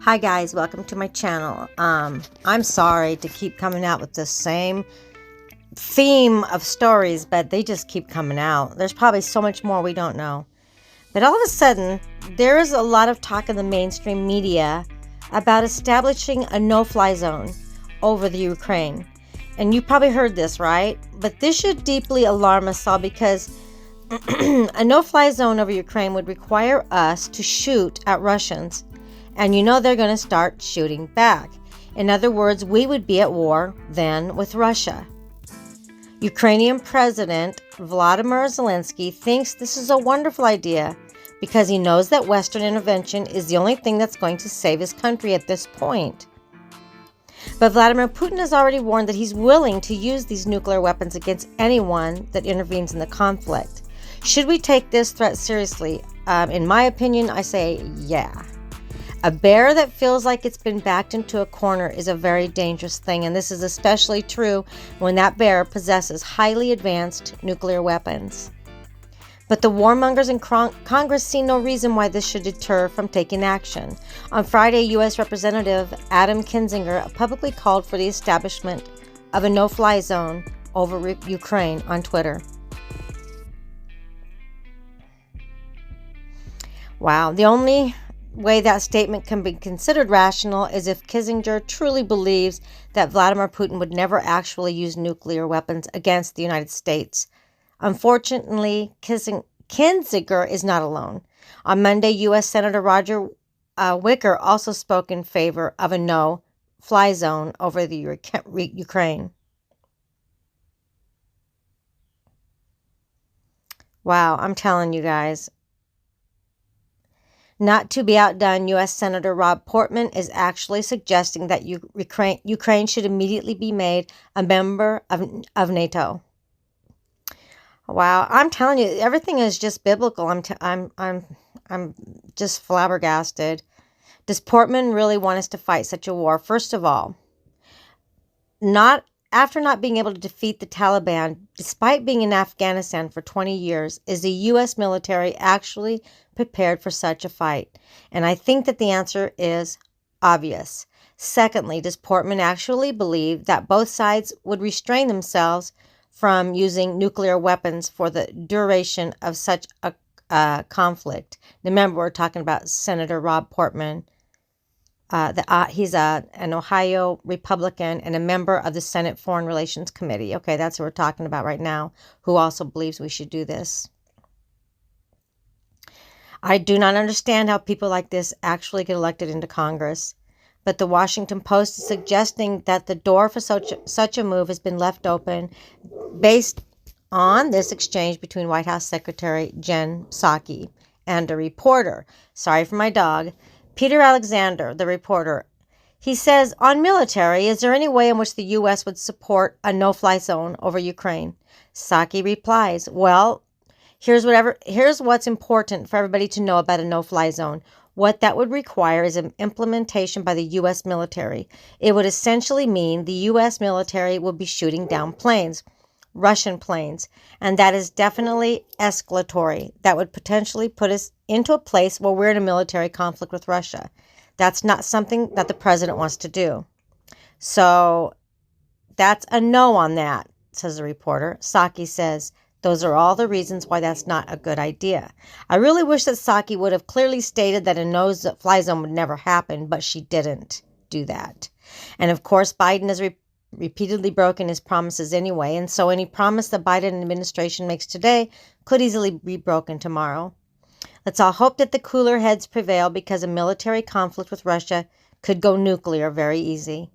Hi guys, welcome to my channel. I'm sorry to keep coming out with the same theme of stories, but they just keep coming out. There's probably so much more we don't know. But all of a sudden, there is a lot of talk in the mainstream media about establishing a no-fly zone over the Ukraine. And you probably heard this, right? But this should deeply alarm us all because a no-fly zone over Ukraine would require us to shoot at Russians. And you know they're going to start shooting back. In other words, we would be at war then with Russia. Ukrainian President Vladimir Zelensky thinks this is a wonderful idea because he knows that Western intervention is the only thing that's going to save his country at this point. But Vladimir Putin has already warned that he's willing to use these nuclear weapons against anyone that intervenes in the conflict. Should we take this threat seriously? In my opinion, I say yeah. A bear that feels like it's been backed into a corner is a very dangerous thing, and this is especially true when that bear possesses highly advanced nuclear weapons. But the warmongers in Congress see no reason why this should deter from taking action. On Friday, U.S. Representative Adam Kinzinger publicly called for the establishment of a no-fly zone over Ukraine on Twitter. Wow, the only way that statement can be considered rational is if Kinzinger truly believes that Vladimir Putin would never actually use nuclear weapons against the United States. Unfortunately, Kinzinger is not alone. On Monday, U.S. Senator Roger Wicker also spoke in favor of a no-fly zone over the Ukraine. Wow, I'm telling you guys. Not to be outdone, U.S. Senator Rob Portman is actually suggesting that Ukraine should immediately be made a member of NATO. Wow, I'm telling you, everything is just biblical. I'm just flabbergasted. Does Portman really want us to fight such a war? First of all, after not being able to defeat the Taliban, despite being in Afghanistan for 20 years, is the U.S. military actually prepared for such a fight? And I think that the answer is obvious. Secondly, does Portman actually believe that both sides would restrain themselves from using nuclear weapons for the duration of such a conflict? Remember, we're talking about Senator Rob Portman. He's an Ohio Republican and a member of the Senate Foreign Relations Committee. Okay, that's what we're talking about right now, who also believes we should do this. I do not understand how people like this actually get elected into Congress, but the Washington Post is suggesting that the door for such a move has been left open based on this exchange between White House Secretary Jen Psaki and a reporter. Sorry for my dog. Peter Alexander, the reporter, he says, on military, is there any way in which the U.S. would support a no-fly zone over Ukraine? Psaki replies, well, here's what's important for everybody to know about a no-fly zone. What that would require is an implementation by the U.S. military. It would essentially mean the U.S. military would be shooting down planes, Russian planes, and that is definitely escalatory. That would potentially put us into a place where we're in a military conflict with Russia. That's not something that the president wants to do. So that's a no on that, says the reporter. Psaki says, those are all the reasons why that's not a good idea. I really wish that Psaki would have clearly stated that a no-fly zone would never happen, but she didn't do that. And of course, Biden has repeatedly broken his promises anyway, and so any promise the Biden administration makes today could easily be broken tomorrow. Let's all hope that the cooler heads prevail because a military conflict with Russia could go nuclear very easy.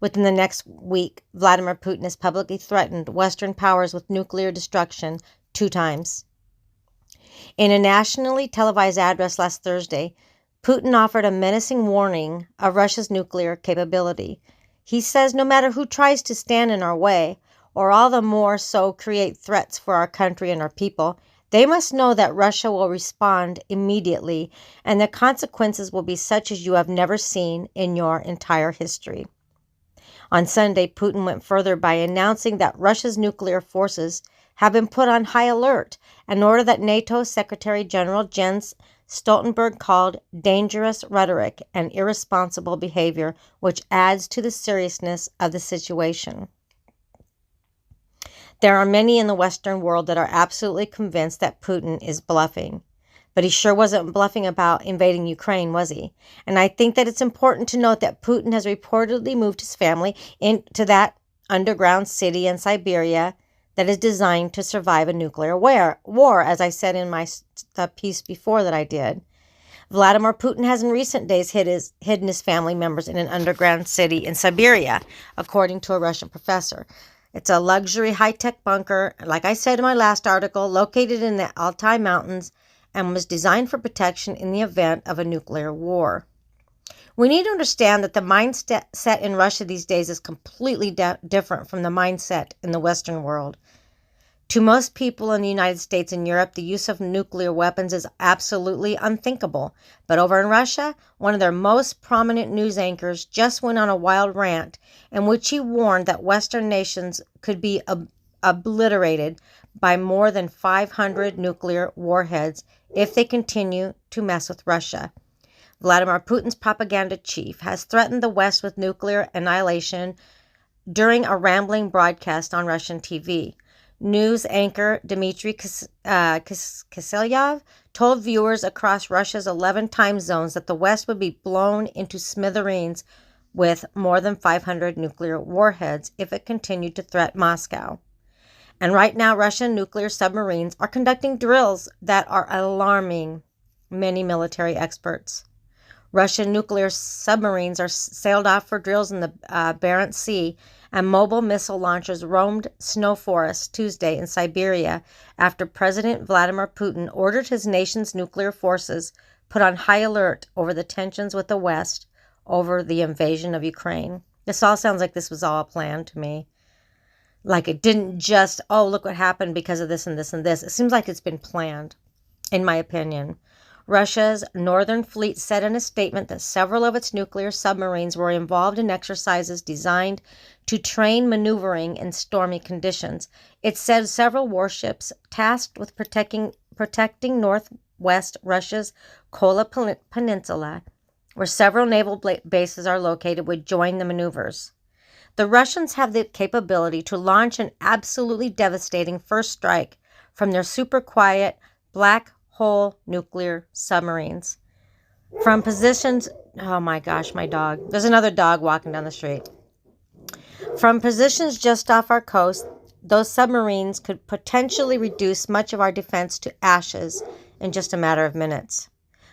Within the next week, Vladimir Putin has publicly threatened Western powers with nuclear destruction 2 times. In a nationally televised address last Thursday, Putin offered a menacing warning of Russia's nuclear capability. He says no matter who tries to stand in our way, or all the more so create threats for our country and our people, they must know that Russia will respond immediately, and the consequences will be such as you have never seen in your entire history. On Sunday, Putin went further by announcing that Russia's nuclear forces have been put on high alert, an order that NATO Secretary General Jens Stoltenberg called dangerous rhetoric and irresponsible behavior, which adds to the seriousness of the situation. There are many in the Western world that are absolutely convinced that Putin is bluffing. But he sure wasn't bluffing about invading Ukraine, was he? And I think that it's important to note that Putin has reportedly moved his family into that underground city in Siberia that is designed to survive a nuclear war, as I said in my piece before that I did. Vladimir Putin has in recent days hidden his family members in an underground city in Siberia, according to a Russian professor. It's a luxury high-tech bunker, like I said in my last article, located in the Altai Mountains and was designed for protection in the event of a nuclear war. We need to understand that the mindset in Russia these days is completely different from the mindset in the Western world. To most people in the United States and Europe, the use of nuclear weapons is absolutely unthinkable. But over in Russia, one of their most prominent news anchors just went on a wild rant in which he warned that Western nations could be obliterated by more than 500 nuclear warheads if they continue to mess with Russia. Vladimir Putin's propaganda chief has threatened the West with nuclear annihilation during a rambling broadcast on Russian TV. News anchor Dmitry Kiselyov told viewers across Russia's 11 time zones that the West would be blown into smithereens with more than 500 nuclear warheads if it continued to threaten Moscow. And right now, Russian nuclear submarines are conducting drills that are alarming many military experts. Russian nuclear submarines are sailed off for drills in the Barents Sea, and mobile missile launchers roamed snow forests Tuesday in Siberia after President Vladimir Putin ordered his nation's nuclear forces put on high alert over the tensions with the West over the invasion of Ukraine. This all sounds like this was all a plan to me. Like it didn't just, oh, look what happened because of this and this and this. It seems like it's been planned, in my opinion. Russia's Northern Fleet said in a statement that several of its nuclear submarines were involved in exercises designed to train maneuvering in stormy conditions. It said several warships tasked with protecting northwest Russia's Kola Peninsula, where several naval bases are located, would join the maneuvers. The Russians have the capability to launch an absolutely devastating first strike from their super quiet black hole nuclear submarines. From positions, oh my gosh, my dog. There's another dog walking down the street. From positions just off our coast, those submarines could potentially reduce much of our defense to ashes in just a matter of minutes.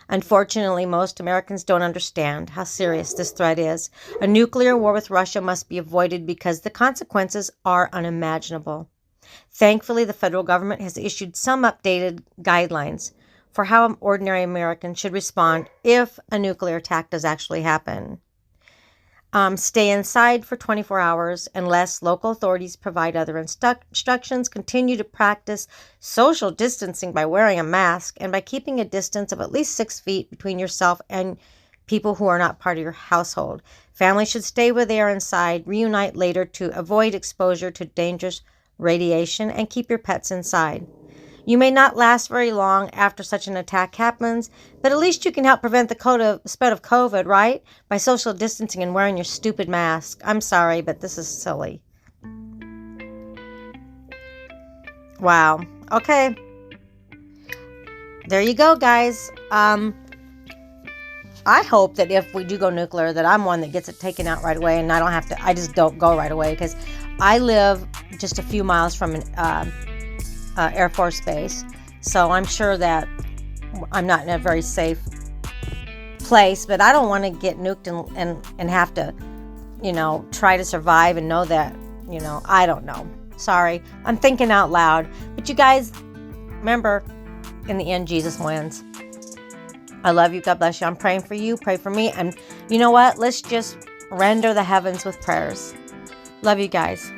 Unfortunately, most Americans don't understand how serious this threat is. A nuclear war with Russia must be avoided because the consequences are unimaginable. Thankfully, the federal government has issued some updated guidelines for how ordinary Americans should respond if a nuclear attack does actually happen. Stay inside for 24 hours unless local authorities provide other instructions. Continue to practice social distancing by wearing a mask and by keeping a distance of at least 6 feet between yourself and people who are not part of your household. Families should stay where they are inside, reunite later to avoid exposure to dangerous radiation, and keep your pets inside. You may not last very long after such an attack happens, but at least you can help prevent the spread of COVID, right? By social distancing and wearing your stupid mask. I'm sorry, but this is silly. Wow. Okay. There you go, guys. I hope that if we do go nuclear, that I'm one that gets it taken out right away, and I just don't go right away, because I live just a few miles from an Air Force base, so I'm sure that I'm not in a very safe place, but I don't want to get nuked and have to, try to survive and know that, I don't know. Sorry, I'm thinking out loud. But you guys, remember, in the end, Jesus wins. I love you. God bless you. I'm praying for you. Pray for me. And you know what? Let's just render the heavens with prayers. Love you guys.